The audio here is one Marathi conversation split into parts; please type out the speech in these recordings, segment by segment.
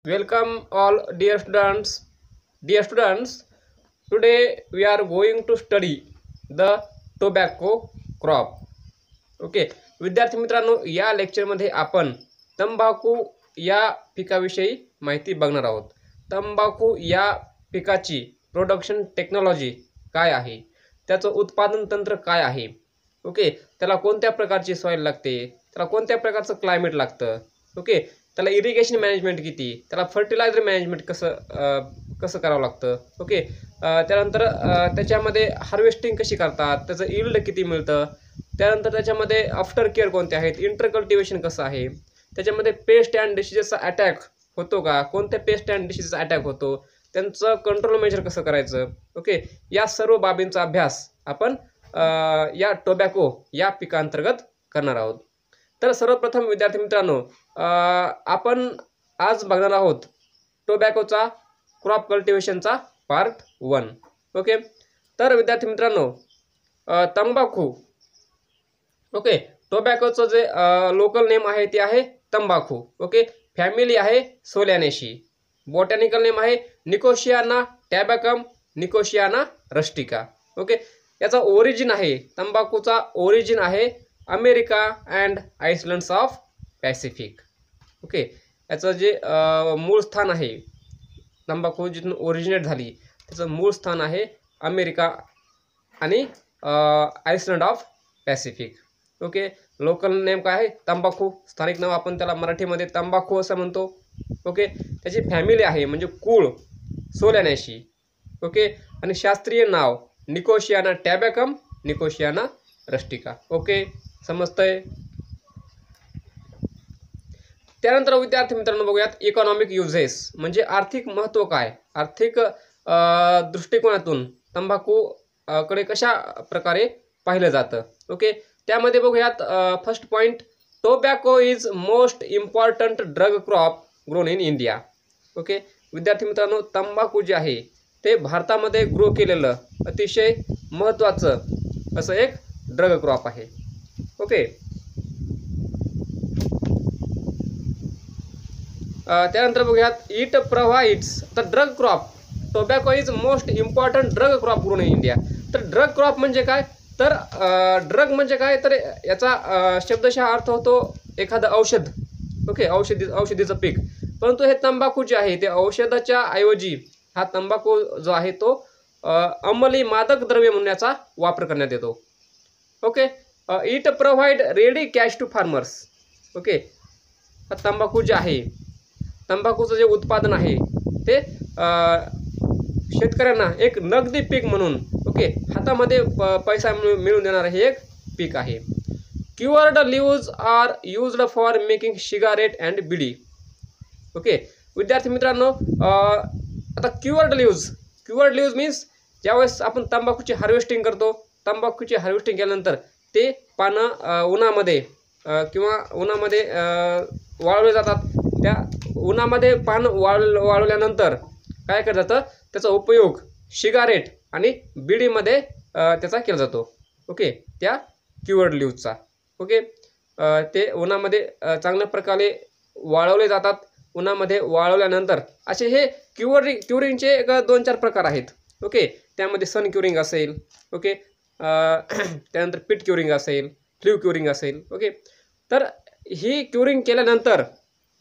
Welcome all dear students. Dear students, today we are going to study the tobacco crop. Okay विद्यार्थी मित्रांनो, या लेक्चरमध्ये आपण तंबाखू या पिकाविषयी माहिती बघणार आहोत. तंबाखू या पिकाची प्रोडक्शन टेक्नॉलॉजी काय आहे, त्याचं उत्पादन तंत्र काय आहे, ओके, त्याला कोणत्या प्रकारची सॉइल लागते, त्याला कोणत्या प्रकारचं क्लायमेट लागतं, ओके, त्याला इरिगेशन मॅनेजमेंट किती, त्याला फर्टिलायझर मॅनेजमेंट कसं करावं लागतं, ओके, त्यानंतर त्याच्यामध्ये हार्वेस्टिंग कशी करतात, त्याचं यील्ड किती मिळतं, त्यानंतर त्याच्यामध्ये आफ्टर केअर कोणते आहेत, इंटर कल्टिवेशन कसं आहे, त्याच्यामध्ये पेस्ट अँड डिसीजेसचा अटॅक होतो का, कोणत्या पेस्ट अँड डिसीजचा अटॅक होतो, त्यांचं कंट्रोल मेजर कसं करायचं, ओके, या सर्व बाबींचा अभ्यास आपण या टोबॅको या पिकांतर्गत करणार आहोत. तर सर्वप्रथम विद्यार्थी मित्रांनो, आपण आज बघणार आहोत टोबॅकोचा क्रॉप कल्टिवेशनचा पार्ट 1. ओके, तर विद्यार्थी मित्रांनो, तंबाखू, ओके, टोबॅकोचं जे लोकल नेम आहे ते आहे तंबाखू. ओके, फॅमिली आहे सोलॅनेशी, बॉटॅनिकल नेम आहे Nicotiana tabacum, Nicotiana rustica. Okay, याचा ओरिजिन आहे, तंबाखूचा ओरिजिन आहे America and islands of Pacific. Okay, याचं जे मूळ स्थान आहे, तंबाखू जिथून ओरिजिनेट झाली त्याचं मूळ स्थान आहे अमेरिका आणि Iceland of Pacific. Okay, local name काय आहे तंबाखू, स्थानिक नाव आपण त्याला मराठीमध्ये तंबाखू असं म्हणतो. ओके, त्याची फॅमिली आहे म्हणजे कुळ सोलॅनेशी. ओके, आणि शास्त्रीय नाव निकोशियाना टॅबॅकम, निकोशियाना रस्टिका. ओके, समजतंय. त्यानंतर विद्यार्थी मित्रांनो बघूयात इकॉनॉमिक युजेस म्हणजे आर्थिक महत्त्व काय, आर्थिक दृष्टिकोनातून तंबाखू कडे कशा प्रकारे पाहिलं जातं. ओके, त्यामध्ये बघूयात first point, tobacco is most important drug crop grown in India. Okay, विद्यार्थी मित्रांनो, तंबाखू जे आहे ते भारतामध्ये ग्रो केलेलं अतिशय महत्त्वाचं असं एक ड्रग क्रॉप आहे. ओके, त्यानंतर बघूयात it provides the drug crop, tobacco is most important drug crop grown in India. तर ड्रग क्रॉप म्हणजे काय, तर ड्रग म्हणजे काय, तर याचा शब्दशः अर्थ होतो एखादं औषध. ओके, औषधीचं पीक, परंतु हे तंबाखू जे आहे ते औषधाच्या ऐवजी हा तंबाखू जो आहे तो अंमली मादक द्रव्य म्हणण्याचा वापर करण्यात येतो. Okay, it provide ready cash to farmers. Okay, हा तंबाखू जे आहे, तंबाखूचं जे उत्पादन आहे ते शेतकऱ्यांना एक नगदी पीक म्हणून, ओके, हातामध्ये पैसा मिळवून देणारं हे एक पीक आहे. Cured leaves are used for making cigarette and bidi. Okay, विद्यार्थी मित्रांनो, आता क्युअर्ड लीव्ज मीन्स ज्यावेळेस आपण तंबाखूची हार्वेस्टिंग करतो, तंबाखूची हार्वेस्टिंग केल्यानंतर ते पानं उन्हामध्ये किंवा उन्हामध्ये वाळवले जातात. त्या उन्हामध्ये पान वाळवल्यानंतर काय केलं जातं, त्याचा उपयोग सिगारेट आणि बिडीमध्ये त्याचा केला जातो. ओके, त्या क्युअर्ड लीव्जचा. ओके, ते उन्हामध्ये चांगल्या प्रकारे वाळवले जातात. उन्हामध्ये वाळवल्यानंतर असे हे क्युरिंगचे 2-4 प्रकार आहेत. ओके, त्यामध्ये सन क्युरिंग असेल, ओके, त्यानंतर पिट क्युरिंग असेल, फ्ल्यू क्युरिंग असेल. ओके, तर ही क्युरिंग केल्यानंतर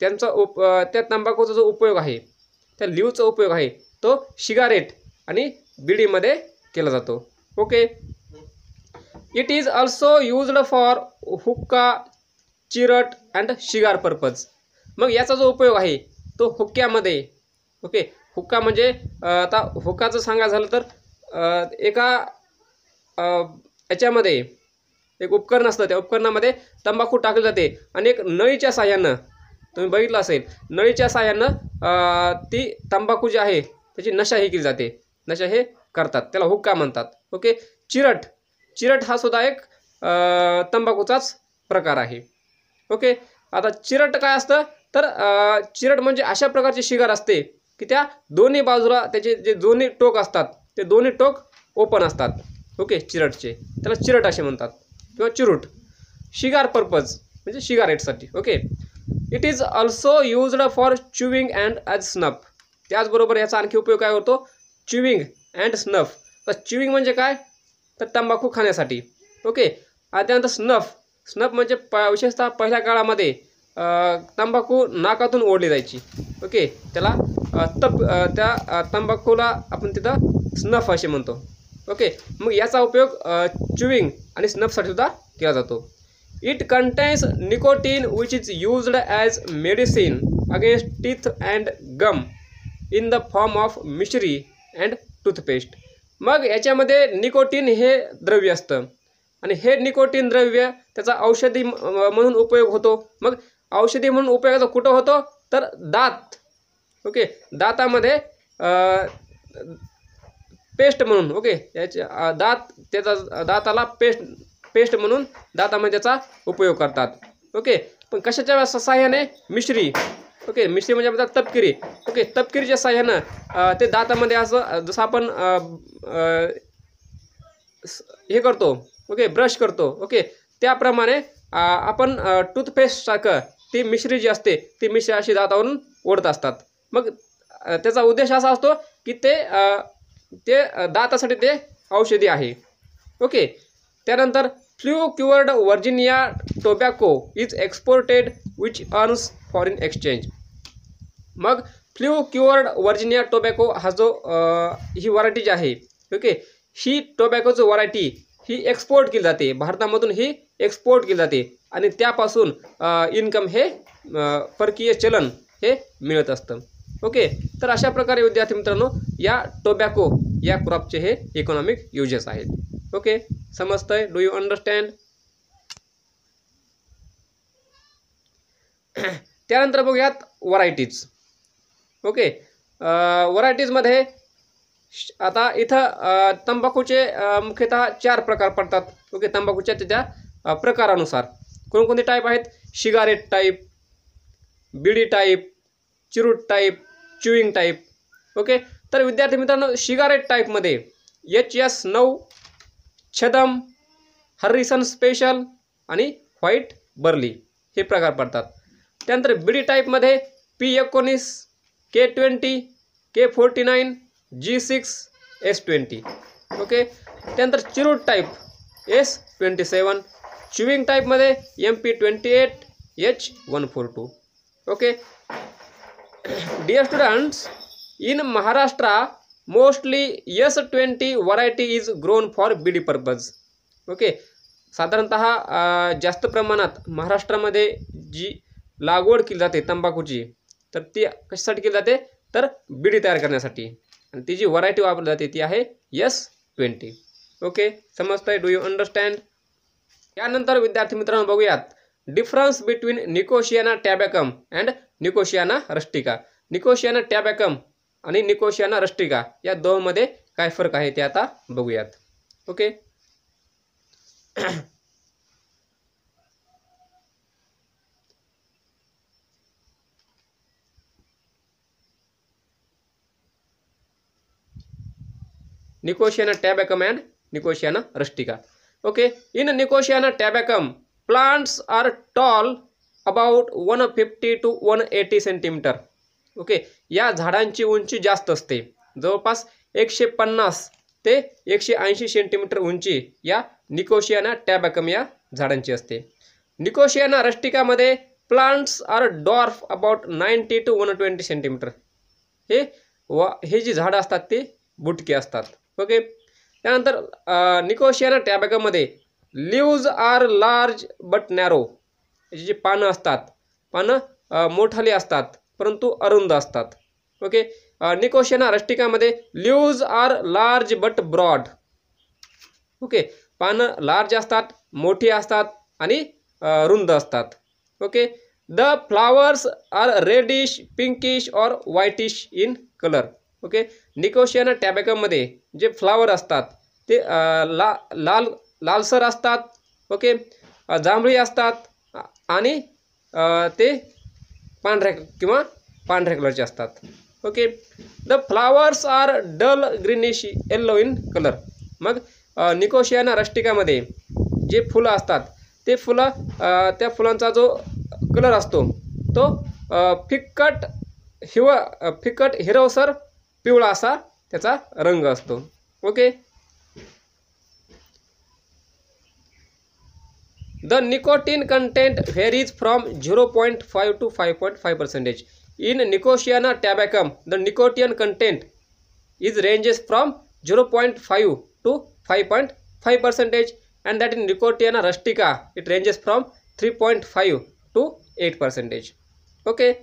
त्यांचा त्या तंबाखूचा जो उपयोग आहे, त्या लीव्हचा उपयोग आहे तो सिगारेट आणि बिडीमध्ये केला जातो. Okay, it is also used for हुक्का, चिरट अँड शिगार पर्पज. मग याचा जो उपयोग आहे तो हुक्क्यामध्ये, ओके, हुक्का म्हणजे आता हुक्काचं सांगायचं झालं तर एका याच्यामध्ये एक उपकरण असतं, त्या उपकरणामध्ये तंबाखू टाकली जाते आणि एक नळीच्या साह्यानं, तुम्ही बघितलं असेल, नळीच्या साह्यानं ती तंबाखू जी आहे त्याची नशा ही केली जाते, नशा हे करतात, त्याला हुक्का म्हणतात. ओके, चिरट हा सुद्धा एक तंबाखूचाच प्रकार आहे. ओके, आता चिरट काय असतं, तर चिरट म्हणजे अशा प्रकारची शिगार असते की त्या दोन्ही बाजूला त्याचे जे दोन्ही टोक असतात ते दोन्ही टोक ओपन असतात. ओके, चिरटचे, त्याला चिरट असे म्हणतात किंवा चिरूट. शिगार पर्पज म्हणजे सिगारेटसाठी. Okay, it is also used for chewing and as snuff. त्याचबरोबर याचा आणखी उपयोग काय होतो, च्युविंग अँड स्नफ. तर च्युविंग म्हणजे काय, तर तंबाखू खाण्यासाठी. ओके. आणि त्यानंतर स्नफ. स्नफ म्हणजे विशेषतः पहिल्या काळामध्ये तंबाखू नाकातून ओढली जायची. ओके. त्याला त्या तंबाखूला आपण तिथं स्नफ असे म्हणतो. ओके. मग याचा उपयोग च्युविंग आणि स्नफसाठी सुद्धा केला जातो. It contains nicotine which is used as medicine against teeth and gum in the form of mishri and toothpaste. मग याच्यामध्ये निकोटीन हे द्रव्य असतं आणि हे निकोटीन द्रव्य त्याचा औषधी म्हणून उपयोग होतो. मग औषधी म्हणून उपयोगाचा कुठं होतो, तर दात. ओके. दातामध्ये पेस्ट म्हणून. ओके. याच्या त्याचा दाताला पेस्ट म्हणून दातामध्ये त्याचा उपयोग करतात. ओके. पण कशाच्या सहाय्याने, मिश्री. ओके. मिश्री म्हणजे आपल्याला तपकिरी. ओके. तपकिरीच्या सहाय्यानं ते दातामध्ये असं जसं आपण हे करतो. ओके. ब्रश करतो. ओके. त्याप्रमाणे आपण टूथपेस्टसारखं ती मिश्री जी असते ती मिश्री अशी दातावरून ओढत असतात. मग त्याचा उद्देश असा असतो की ते दातासाठी ते औषधी आहे. ओके. त्यानंतर flue cured Virginia tobacco is exported which earns foreign exchange. मग फ्ल्यू क्युअर्ड व्हर्जिनिया टोबॅको हा जो ही व्हरायटी जी आहे, ओके, ही टोबॅकोची व्हरायटी ही एक्सपोर्ट केली जाते. भारतामधून ही एक्सपोर्ट केली जाते आणि त्यापासून इन्कम हे परकीय चलन हे मिळत असतं. ओके. तर अशा प्रकारे विद्यार्थी मित्रांनो या टोबॅको या क्रॉपचे हे इकॉनॉमिक युजेस आहेत. ओके. समजतंय? Do you understand? त्यानंतर बघूयात व्हरायटीज. ओके. व्हरायटीजमध्ये आता इथं तंबाखूचे मुख्यतः 4 प्रकार पडतात. ओके. तंबाखूच्या त्या प्रकारानुसार कोणकोणते टाईप आहेत, सिगारेट टाईप, बिडी टाईप, चिरूट टाईप, च्युईंग टाईप. ओके. तर विद्यार्थी मित्रांनो सिगारेट टाईपमध्ये HS9, छदम, हर्रिसन स्पेशल आणि व्हाईट बर्ली हे प्रकार पडतात. त्यानंतर बिडी टाईपमध्ये P19, K20, K49, G6, S20. Okay. त्यानंतर चिरूट टाईप S27, च्युईंग टाईपमध्ये MP28, H142. Okay. Dear students, in Maharashtra mostly S20 variety is grown for bidi purpose. Okay. साधारणतः जास्त प्रमाणात महाराष्ट्रामध्ये जी लागवड केली जाते तंबाखूची तर ती कशासाठी केली जाते, तर बीडी तयार करण्यासाठी. आणि ती जी व्हरायटी वापरली जाते ती आहे S20. ओके. समजतंय? Do you understand? यानंतर विद्यार्थी मित्रांनो बघूयात difference between Nicotiana tabacum and Nicotiana rustica. निकोशियाना टॅबॅकम आणि निकोशियाना रस्टिका या दोनमध्ये काय फरक आहे ते आता बघूयात. Okay. Nicotiana tabacum and Nicotiana rustica. Okay. In Nicotiana tabacum, plants are tall about 150 to 180 centimetre. Okay. या झाडांची उंची जास्त असते, जवळपास 150 ते 180 सेंटीमीटर उंची या निकोशियाना टॅबॅकम या झाडांची असते. निकोशियाना रस्टिकामध्ये plants are dwarf about 90 to 120 centimetre. हे जी झाडं असतात ते बुटके असतात. ओके. त्यानंतर निकोशियाना टॅबॅकममध्ये leaves are large but narrow. याची जी पानं असतात, पानं मोठाली असतात परंतु अरुंद असतात. ओके. निकोशियाना रस्टिकामध्ये leaves are large but broad. Okay. पानं लार्ज असतात, मोठी असतात आणि रुंद असतात. Okay. The flowers are reddish, pinkish or whitish in colour. Okay. Nicotiana टॅबॅकममध्ये जे फ्लावर असतात ते लालसर असतात. ओके. जांभळी असतात आणि ते पांढऱ्या कलरचे असतात. Okay. The flowers are dull greenish yellow in colour. मग निकोशियाना रस्टिकामध्ये जे फुलं असतात ते फुलं त्या फुलांचा जो कलर असतो तो फिक्कट हिरवसर पिवळा असा त्याचा रंग असतो. Okay. The nicotine content varies from 0.5 to 5.5%. In Nicotiana tabacum, the nicotine content ranges from 0.5 to 5.5%, and that in Nicotiana rustica it ranges from 3.5 to 8%. Okay.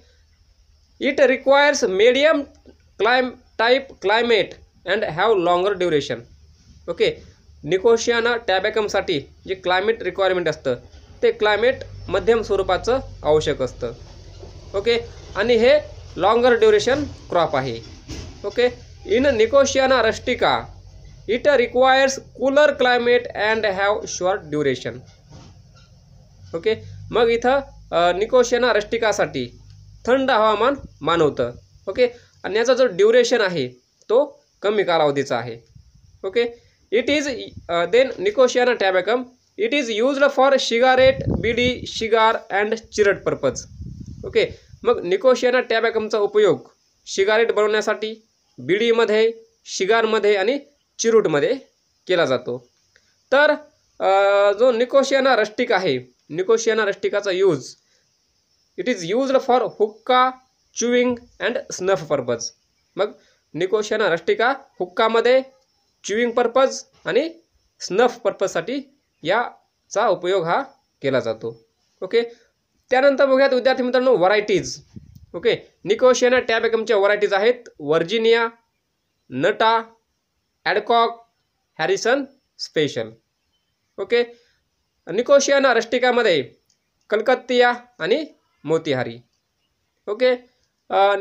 It requires medium type climate and have longer duration. Okay. निकोशियाना टॅबॅकमसाठी जे क्लायमेट रिक्वायरमेंट असतं ते क्लायमेट मध्यम स्वरूपाचं आवश्यक असतं. ओके. आणि हे लॉंगर ड्युरेशन क्रॉप आहे. Okay. In Nicotiana rustica it requires cooler climate and have short duration. Okay. मग इथं निकोशियाना रस्टिकासाठी थंड हवामान मानवतं. ओके. आणि याचा जो ड्युरेशन आहे तो कमी कालावधीचा आहे. Okay. It is then Nicotiana tabacum. It is used for cigarette, bidi, cigar and चिरट पर्पज. ओके. मग निकोशियाना टॅबॅकमचा उपयोग सिगारेट बनवण्यासाठी, बीडीमध्ये, शिगारमध्ये आणि चिरूटमध्ये केला जातो. तर जो निकोशियाना रस्टिक आहे, निकोशियाना रस्टिकाचा use it is used for hookah, chewing and snuff purpose. मग निकोशियाना रस्टिका हुक्कामध्ये, च्युइंग पर्पज आणि स्नफ पर्पजसाठी याचा उपयोग हा केला जातो. ओके. त्यानंतर बघूयात विद्यार्थी मित्रांनो व्हरायटीज. ओके. निकोशियाना टॅबॅकमच्या व्हरायटीज आहेत व्हर्जिनिया, नटा, Adcock, Harrison special. Okay. Nicotiana रस्टिकामध्ये कलकत्तिया आणि मोतीहारी. ओके.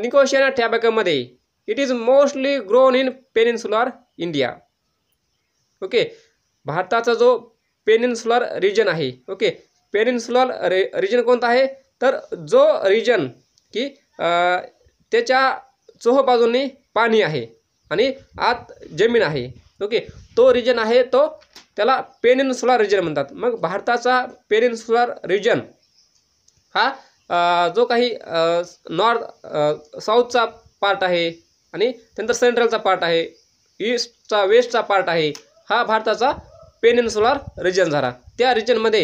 निकोशियाना टॅबॅकममध्ये it is mostly grown in peninsular India. Okay. भारताचा जो पेनिन्सुलर रिजन आहे. ओके. पेनिन्सुलर रिजन कोणता आहे तर जो रिजन की त्याच्या चोहोबाजूंनी पाणी आहे आणि आत जमीन आहे. ओके. तो रिजन आहे तो त्याला पेनिन्सुलर रिजन म्हणतात. मग भारताचा पेनिन्सुलर रिजन हा जो काही साऊथचा पार्ट आहे आणि त्यानंतर सेंट्रलचा पार्ट आहे, ईस्टचा वेस्टचा पार्ट आहे, हा भारताचा पेनिन्सुलर रिजन झाला. त्या रिजनमध्ये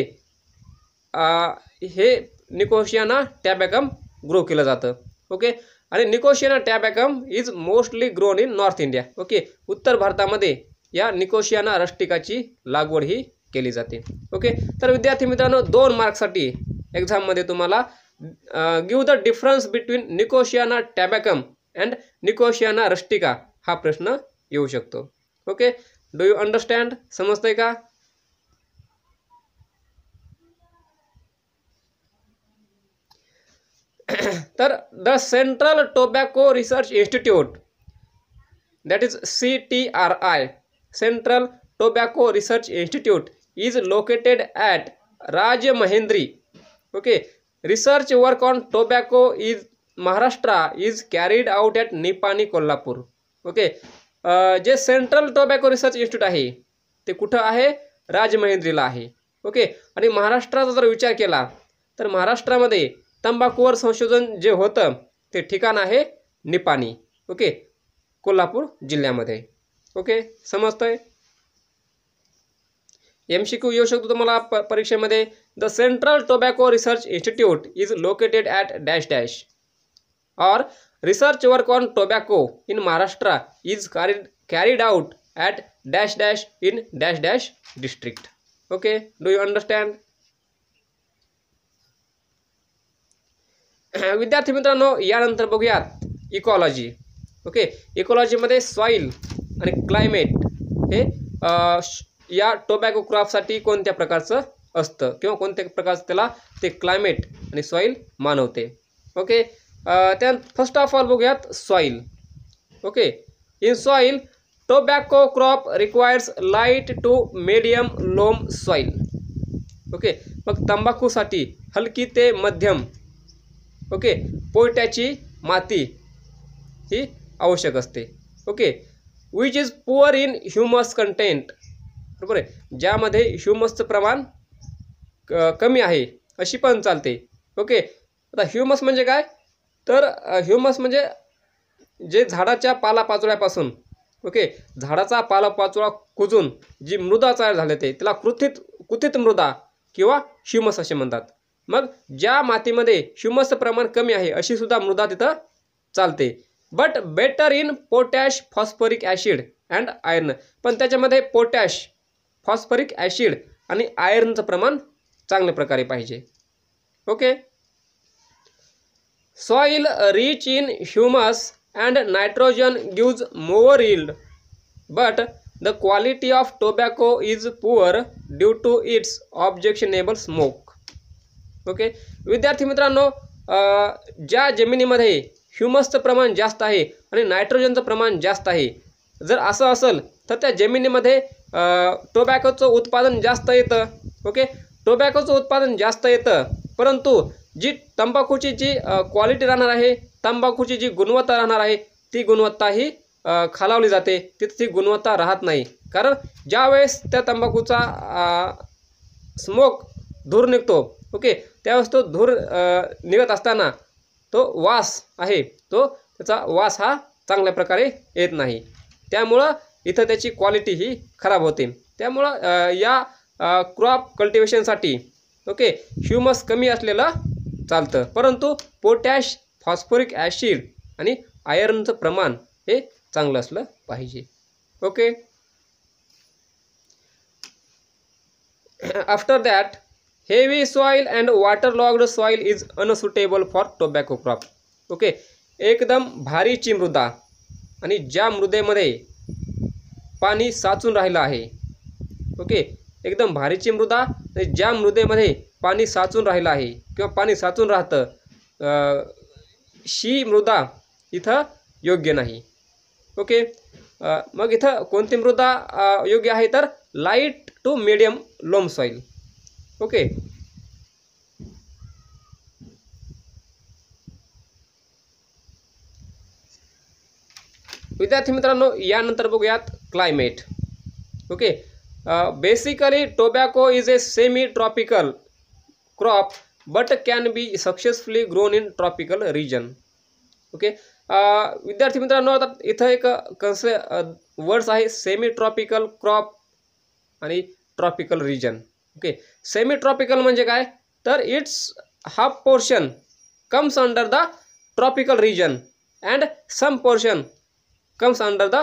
हे निकोशियाना टॅबॅकम ग्रो केलं जातं. ओके. आणि Nicotiana tabacum is mostly grown in north India. Okay. उत्तर भारतामध्ये या निकोशियाना रस्टिकाची लागवड ही केली जाते. ओके. तर विद्यार्थी मित्रांनो 2 मार्क्ससाठी एक्झाममध्ये तुम्हाला give the difference between Nicotiana tabacum and Nicotiana rustica हा प्रश्न येऊ शकतो. ओके. Do you understand? समजतंय का? तर the central tobacco research institute that is CTRI, central tobacco research institute is located at Rajahmundry. Okay. Research work on tobacco is Maharashtra is carried out at Nipani, Kolhapur. Okay. जे सेंट्रल टोबॅको रिसर्च इन्स्टिट्यूट आहे ते कुठं आहे? राजमहेंद्रीला आहे. ओके. आणि महाराष्ट्राचा जर विचार केला तर महाराष्ट्रामध्ये तंबाखूवर संशोधन जे होतं ते ठिकाण आहे निपाणी. ओके. कोल्हापूर जिल्ह्यामध्ये. ओके. समजतंय? MCQ येऊ शकतो तुम्हाला परीक्षेमध्ये. The central tobacco research institute is located at dash dash, और research work on tobacco in Maharashtra is carried out at dash dash in dash dash district. Okay. Do you understand? विद्यार्थी मित्रांनो यानंतर बघूयात इकॉलॉजी. ओके. इकॉलॉजीमध्ये सॉईल आणि क्लायमेट हे या टोबॅको क्रॉपसाठी कोणत्या प्रकारचं असतं किंवा कोणत्या प्रकारचं त्याला ते क्लायमेट आणि सॉईल मानवते. ओके. त्यात फर्स्ट ऑफ ऑल बघूयात soil. Okay. In soil tobacco crop requires light to medium loam soil. Okay. मग तंबाखूसाठी हलकी ते मध्यम ओके पोयट्याची माती ही आवश्यक असते. Okay. Which is poor in humus content. बरोबर आहे. ज्यामध्ये ह्युमसचं प्रमाण कमी आहे अशी पण चालते. ओके. आता ह्युमस म्हणजे काय, तर ह्युमस म्हणजे जे झाडाच्या पालापाचोळ्यापासून ओके झाडाचा पालापाचोळा कुजून जी मृदा तयार झाली ते त्याला कुथित मृदा किंवा ह्युमस असे म्हणतात. मग ज्या मातीमध्ये ह्युमसचं प्रमाण कमी आहे अशी सुद्धा मृदा तिथं चालते. But better in potash, phosphoric acid and iron. पण त्याच्यामध्ये पोटॅश, फॉस्फरिक ॲसिड आणि आयर्नचं प्रमाण चांगल्या प्रकारे पाहिजे. Okay. Soil rich in humus and nitrogen gives more yield, but the quality of tobacco is poor due to its objectionable smoke. Okay. विद्यार्थी मित्रांनो, ज्या जमिनीमध्ये ह्युमसचं प्रमाण जास्त आहे आणि नायट्रोजनचं प्रमाण जास्त आहे, जर असं असेल तर त्या जमिनीमध्ये टोबॅकोचं उत्पादन जास्त येतं. ओके. टोबॅकोचं उत्पादन जास्त येतं, परंतु जी तंबाखूची जी क्वालिटी राहणार आहे, तंबाखूची जी गुणवत्ता राहणार आहे ती गुणवत्ता ही खालावली जाते. तिथे ती गुणवत्ता राहत नाही. कारण ज्यावेळेस त्या तंबाखूचा स्मोक धूर निघतो ओके त्यावेळेस तो धूर निघत असताना तो वास आहे तो त्याचा वास हा चांगल्या प्रकारे येत नाही. त्यामुळं इथं त्याची क्वालिटी ही खराब होते. त्यामुळं या क्रॉप कल्टिवेशनसाठी ओके ह्युमस कमी असलेलं चालतं, परंतु पोटॅश, फॉस्फरिक ॲसिड आणि आयर्नचं प्रमाण हे चांगलं असलं पाहिजे. Okay. After that heavy soil and water logged soil is unsuitable for tobacco crop. Okay. एकदम भारीची मृदा आणि ज्या मृदेमध्ये पाणी साचून राहिलं आहे ओके एकदम भारीची मृदा आणि ज्या मृदेमध्ये पाणी साचून राहिलं आहे किंवा पाणी साचून राहतं ही मृदा इथं योग्य नाही. ओके. मग इथं कोणती मृदा योग्य आहे तर light to medium loam soil. Okay. विद्यार्थी मित्रांनो यानंतर बघूयात climate. Okay. Basically tobacco is a semi tropical crop but can be successfully grown in tropical region. Okay. विद्यार्थी मित्रांनो आता इथं एक वर्ड्स आहे सेमी ट्रॉपिकल क्रॉप आणि tropical region. Okay. Semi tropical म्हणजे काय तर it's half portion comes under the tropical region and some portion comes under the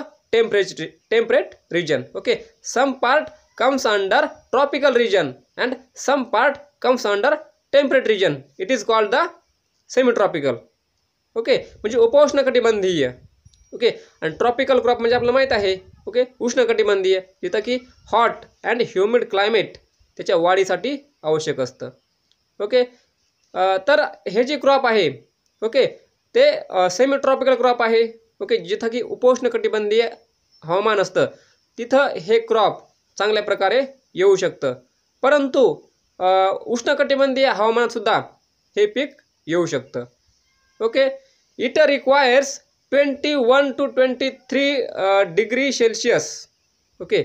temperate region. Okay. Some part comes under tropical region and some part comes under temperate region. It is called the semi-tropical. Okay. म्हणजे उपोष्णकटिबंधीय. ओके. आणि ट्रॉपिकल क्रॉप म्हणजे आपल्याला माहीत आहे ओके उष्णकटिबंधीय जिथं की हॉट अँड ह्युमिड क्लायमेट त्याच्या वाढीसाठी आवश्यक असतं. ओके. तर हे जे क्रॉप आहे ओके ते सेमी ट्रॉपिकल क्रॉप आहे ओके जिथं की उपोष्णकटिबंधीय हवामान असतं तिथं हे क्रॉप चांगल्या प्रकारे येऊ शकतं, परंतु उष्णकटिबंधीय हवामानातसुद्धा हे पीक येऊ शकतं. Okay. It requires 21 to 23 degree Celsius. Okay.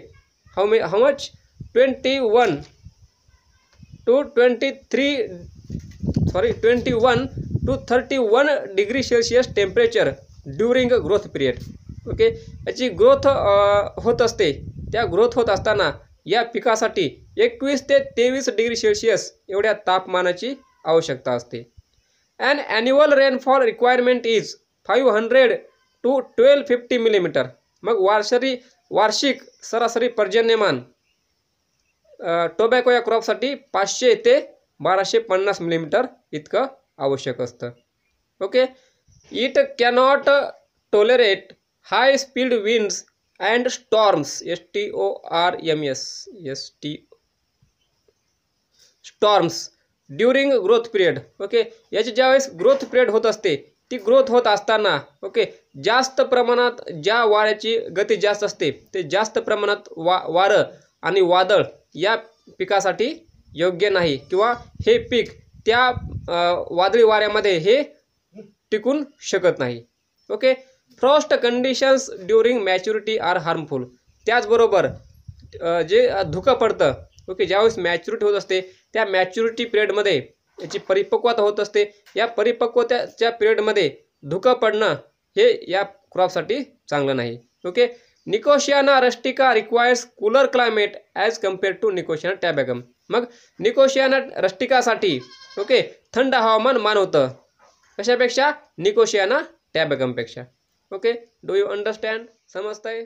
How much 21 to 31 degree Celsius temperature during growth period. Okay. याची ग्रोथ होत असते. त्या ग्रोथ होत असताना या पिकासाठी 21 ते 23 डिग्री सेल्सियस एवढ्या तापमानाची आवश्यकता असते. And annual rainfall requirement is 500 to 1250 millimetre. मग वार्षिक सरासरी पर्जन्यमान टोबॅको या क्रॉपसाठी 500 ते 1250 मिलीमीटर इतकं आवश्यक असतं. Okay. It cannot tolerate high speed winds and storms storms during growth period. Okay. याची ज्यावेळेस ग्रोथ पिरियड होत असते ती ग्रोथ होत असताना ओके जास्त प्रमाणात ज्या वाऱ्याची गती जास्त असते ते जास्त प्रमाणात वारं आणि वादळ या पिकासाठी योग्य नाही किंवा हे पीक त्या वादळी वाऱ्यामध्ये हे टिकून शकत नाही. Okay. Frost conditions during maturity are harmful. त्याचबरोबर जे धुकं पडतं ओके ज्यावेळेस मॅच्युरिटी होत असते त्या मॅच्युरिटी पिरियडमध्ये याची परिपक्वता होत असते. या परिपक्वतेच्या पिरियडमध्ये धुकं पडणं हे या क्रॉपसाठी चांगलं नाही. Okay. Nicotiana rustica requires cooler climate as compare to Nicotiana tabacum. मग निकोशियाना रस्टिकासाठी ओके थंड हवामान मानवतं कशापेक्षा? निकोशियाना टॅबॅकमपेक्षा. ओके. Do you understand? समजतंय?